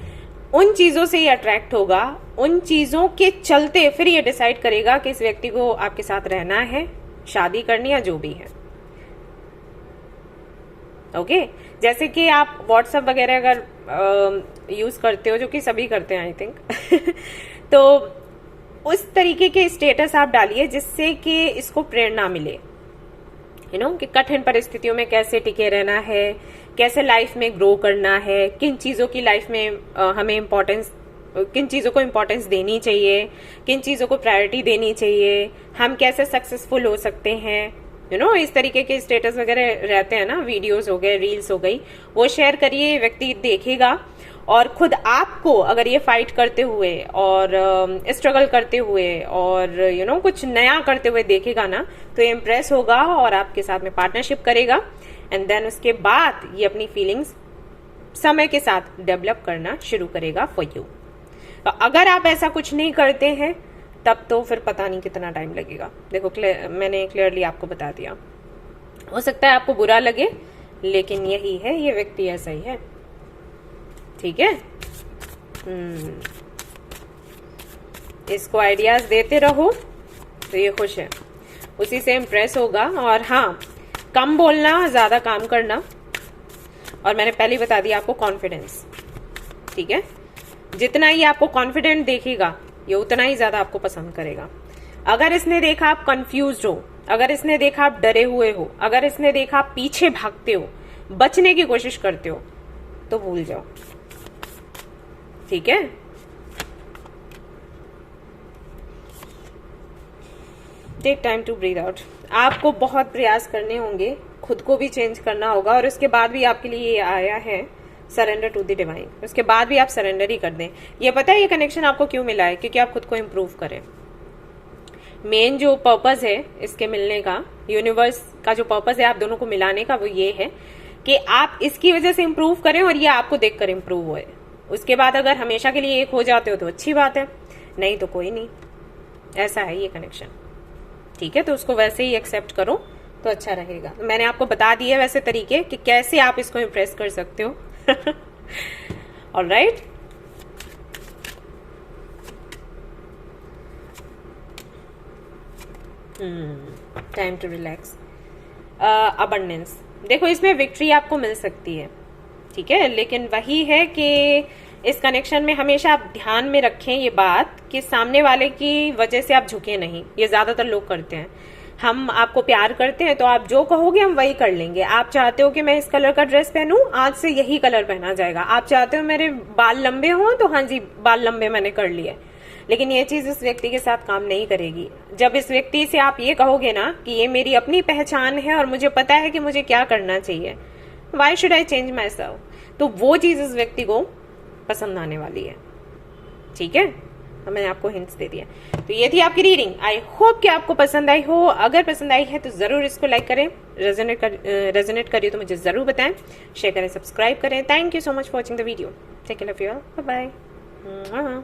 उन चीजों से ये अट्रैक्ट होगा। उन चीजों के चलते फिर ये डिसाइड करेगा कि इस व्यक्ति को आपके साथ रहना है, शादी करनी, या जो भी है। ओके, जैसे कि आप व्हाट्सएप वगैरह अगर यूज करते हो, जो कि सभी करते हैं आई थिंक तो उस तरीके के स्टेटस आप डालिए जिससे कि इसको प्रेरणा मिले, यू नो, कि कठिन परिस्थितियों में कैसे टिके रहना है, कैसे लाइफ में ग्रो करना है, किन चीजों की लाइफ में हमें इम्पोर्टेंस, किन चीजों को इम्पोर्टेंस देनी चाहिए, किन चीजों को प्रायोरिटी देनी चाहिए, हम कैसे सक्सेसफुल हो सकते हैं, यू नो, इस तरीके के स्टेटस वगैरह रहते हैं ना, वीडियोस हो गए, रील्स हो गई, वो शेयर करिए, व्यक्ति देखेगा और खुद आपको अगर ये फाइट करते हुए और स्ट्रगल करते हुए और यू नो कुछ नया करते हुए देखेगा ना, तो ये इम्प्रेस होगा और आपके साथ में पार्टनरशिप करेगा। एंड देन उसके बाद ये अपनी फीलिंग्स समय के साथ डेवलप करना शुरू करेगा फॉर यू। तो अगर आप ऐसा कुछ नहीं करते हैं तब तो फिर पता नहीं कितना टाइम लगेगा। देखो मैंने क्लियरली आपको बता दिया। हो सकता है आपको बुरा लगे, लेकिन यही है, ये व्यक्ति ऐसा ही है, ठीक है। इसको आइडियाज देते रहो तो ये खुश है, उसी से इम्प्रेस होगा। और हाँ, कम बोलना, ज्यादा काम करना, और मैंने पहले ही बता दिया आपको कॉन्फिडेंस, ठीक है। जितना ही आपको कॉन्फिडेंट देखेगा ये उतना ही ज्यादा आपको पसंद करेगा। अगर इसने देखा आप कंफ्यूज हो, अगर इसने देखा आप डरे हुए हो, अगर इसने देखा आप पीछे भागते हो, बचने की कोशिश करते हो, तो भूल जाओ, ठीक है। Take time to breathe out. आपको बहुत प्रयास करने होंगे, खुद को भी चेंज करना होगा, और उसके बाद भी आपके लिए ये आया है सरेंडर टू द डिवाइन। उसके बाद भी आप सरेंडर ही कर दें। ये पता है ये कनेक्शन आपको क्यों मिला है? क्योंकि आप खुद को इम्प्रूव करें। मेन जो पर्पस है इसके मिलने का, यूनिवर्स का जो पर्पस है आप दोनों को मिलाने का, वो ये है कि आप इसकी वजह से इम्प्रूव करें और ये आपको देखकर इम्प्रूव होए। उसके बाद अगर हमेशा के लिए एक हो जाते हो तो अच्छी बात है, नहीं तो कोई नहीं। ऐसा है ये कनेक्शन, ठीक है। तो उसको वैसे ही एक्सेप्ट करो तो अच्छा रहेगा। मैंने आपको बता दिए वैसे तरीके कि कैसे आप इसको इम्प्रेस कर सकते हो। Alright, time to relax. Abundance, देखो इसमें विक्ट्री आपको मिल सकती है, ठीक है, लेकिन वही है कि इस कनेक्शन में हमेशा आप ध्यान में रखें ये बात कि सामने वाले की वजह से आप झुके नहीं। ये ज्यादातर लोग करते हैं। हम आपको प्यार करते हैं तो आप जो कहोगे हम वही कर लेंगे। आप चाहते हो कि मैं इस कलर का ड्रेस पहनूं, आज से यही कलर पहना जाएगा। आप चाहते हो मेरे बाल लंबे हों, तो हाँ जी बाल लंबे मैंने कर लिए। लेकिन ये चीज इस व्यक्ति के साथ काम नहीं करेगी। जब इस व्यक्ति से आप ये कहोगे ना कि ये मेरी अपनी पहचान है और मुझे पता है कि मुझे क्या करना चाहिए, why should I change my self, तो वो चीज इस व्यक्ति को पसंद आने वाली है, ठीक है। तो मैंने आपको हिंट्स दे दिया। तो ये थी आपकी रीडिंग। आई होप कि आपको पसंद आई हो। अगर पसंद आई है तो जरूर इसको लाइक करें, रेजोनेट करिए तो मुझे जरूर बताएं, शेयर करें, सब्सक्राइब करें। Thank you so much for watching the video. Take care of you all, bye bye.